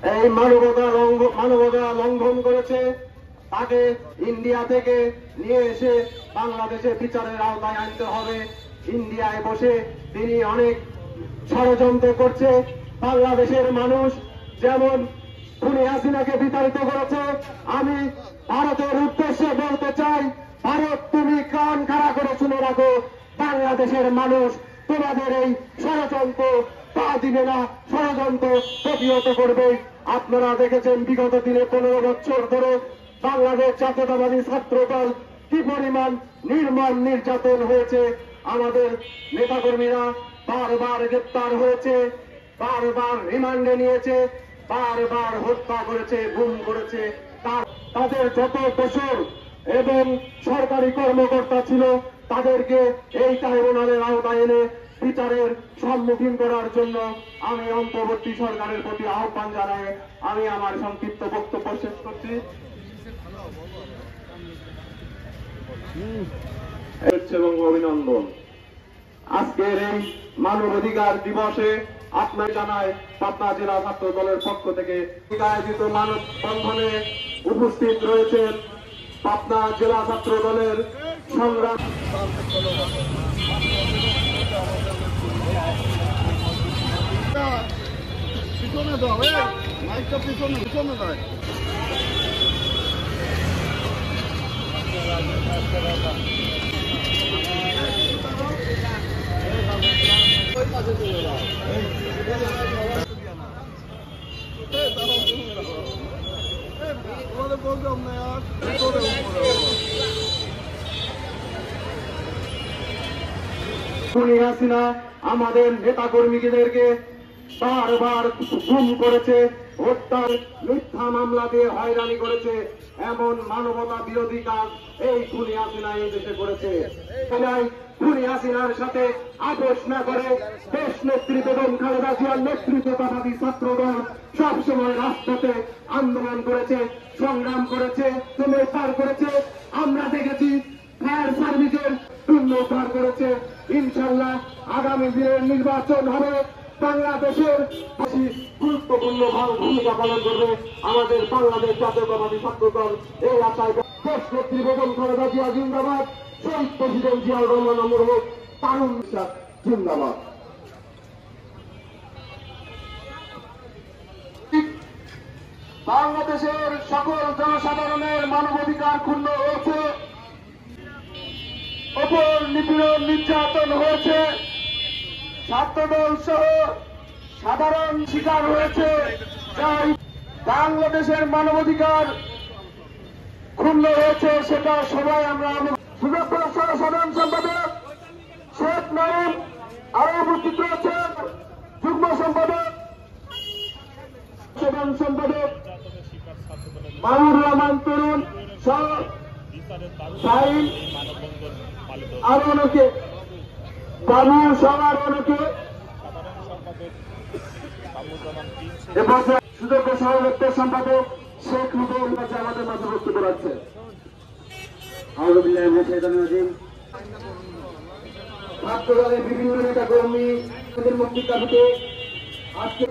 এই মানবতা লঙ্ঘন করেছে, তাকে ইন্ডিয়া থেকে নিয়ে এসে বাংলাদেশে বিচারের আওতায় আনতে হবে। ইন্ডিয়ায় বসে তিনি অনেক ষড়যন্ত্র করছে। বাংলাদেশের মানুষ যেমন খুনি হাসিনাকে বিতাড়িত করেছে, আমি ভারতের উদ্দেশ্যে বলতে চাই, ভারত তুমি কান খাড়া করে শুনে রাখো, বাংলাদেশের মানুষ তোমাদের এই ষড়যন্ত্র পা দিবে না, ষড়যন্ত্র প্রতিহত করবে। আপনারা দেখেছেন বিগত দিনে 15 বছর ধরে বাংলাদেশ জাতীয়তাবাদী ছাত্র দল কি পরিমাণ নির্মম নির্যাতন হয়েছে। আমাদের নেতাকর্মীরা বারবার গ্রেপ্তার হয়েছে, বারবার রিমান্ডে নিয়েছে, বারবার হত্যা করেছে, গুম করেছে। তাদের যত দোষর এবং সরকারি কর্মকর্তা ছিল তাদেরকে এই ট্রাইব্যুনালের আওতায় এনে বিচারের সম্মুখীন করার জন্য আমি অন্তর্বর্তী সরকারের প্রতি আহ্বান জানাই আমি আমার সংক্ষিপ্ত বক্তব্য শেষ করছি। এবং অভিনন্দন। আজকের এই মানবাধিকার দিবসে আপনার জানায় পাবনা জেলা ছাত্র দলের পক্ষ থেকে আয়োজিত মানববন্ধনে উপস্থিত রয়েছেন পাবনা জেলা ছাত্র দলের সংগ্রাম পিছনে দাও, মাইকটা পিছনে পিছনে দাও। খুনি হাসিনা আমাদের নেতা কর্মীদেরকে বারবার গুম করেছে, হত্যার মিথ্যা মামলা দিয়ে হয়রানি করেছে। এমন মানবতা বিরোধী কাজ এই খুনি হাসিনা এই দেশে করেছে। খুনি হাসিনার সাথে আপোষ না করে দেশ নেত্রী বেগম খালেদা জিয়ার নেতৃত্ববাদী ছাত্র দল সবসময় রাজপথে আন্দোলন করেছে, সংগ্রাম করেছে, সময় পার করেছে। আমরা দেখেছি ফায়ার সার্ভিসের পুনরুদ্ধার করেছে। ইনশাল্লাহ আগামী দিনের নির্বাচন হবে, বাংলাদেশের বেশি গুরুত্বপূর্ণ ভূমিকা পালন করবে আমাদের বাংলাদেশ জাতীয়তাবাদী ছাত্র দল। এই আশায় দেশ নেত্রী বেগম খালেদা জিয়া জিন্দাবাদ, শহীদ প্রেসিডেন্ট জিয়াউর রহমান অমর হোক, তারুণ বিশ্বাস জিন্দাবাদ। বাংলাদেশের সকল জনসাধারণের মানবাধিকার ক্ষুণ্ণ হয়েছে, ওপর নিপীড়ন নির্যাতন হয়েছে, ছাত্রদল সহ সাধারণ শিকার হয়েছে। তাই বাংলাদেশের মানবাধিকার ক্ষুণ্ণ হয়েছে, সেটা সবাই আমরা সুযোগপুর সাধারণ সম্পাদক শেখ নাইম আরো উপস্থিত রয়েছেন, যুগ্ম সম্পাদক সাধারণ সম্পাদক মাহমুদুর রহমান তরুণ সহ আরো অনেকে বাবু সহ আরো অনেকে সুযোগ্য সভাপতি সম্পাদক শেখ রুবেল আমাদের মাঝে বক্তব্য রাখছেন। ছাত্র দলের বিভিন্ন নেতা কর্মী মুক্তির দাবিতে আজকে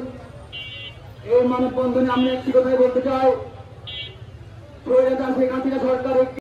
এই মানববন্ধনে আমরা একটি কথাই বলতে চাই, শেখ হাসিনা সরকার